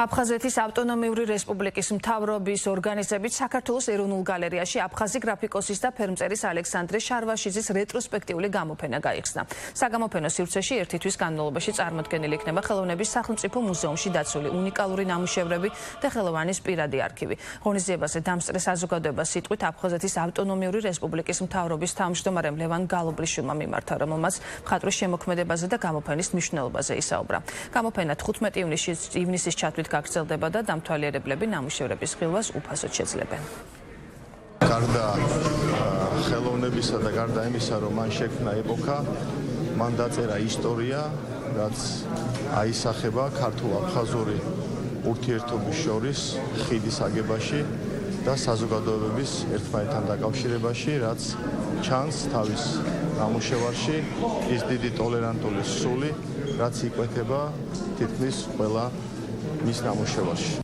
აფხაზეთის ავტონომიური რესპუბლიკის მთავრობის ორგანიზებით საქართველოს ეროვნულ გალერეაში აფხაზი გრაფიკოსის და ფერმწერის ალექსანდრე შარვაშიძის რეტროსპექტიული გამოფენა გაიხსნა. საგამოფენო სივრცეში ერთი თვის განმავლობაში წარმოდგენილი იქნება ხელოვნების სახელმწიფო მუზეუმში დაცული უნიკალური ნამუშევრები და ხელოვანის პირადი არქივი. ღონისძიებაზე დამსწრე საზოგადოებას სიტყვით აფხაზეთის ავტონომიური რესპუბლიკის მთავრობის თავმჯდომარემ ლევან გალობლიშვილმა მიმართა, რომელმაც მხატვრის შემოქმედებაზე და გამოფენის მნიშვნელობაზე ისაუბრა. გამოფენა 15 ივნისის ჩათვლით გაგრძელდება და დამთვალიერებლები ნამუშევრების ხილვას უფასოდ შეძლებენ. გარდა ხელოვნებისა და გარდა იმისა, რომ მან შექმნა ეპოქა, მან დაწერა ისტორია, რაც აისახება ქართულ-აფხაზური ურთიერთობის შორის ხიდის აგებაში და საზოგადოებების ერთმანეთთან დაკავშირებაში, რაც ჩანს თავის ნამუშევარში, ის დიდი ტოლერანტული სული, რაც იკვეთება თითქმის ყველა მის ნამუშევარში.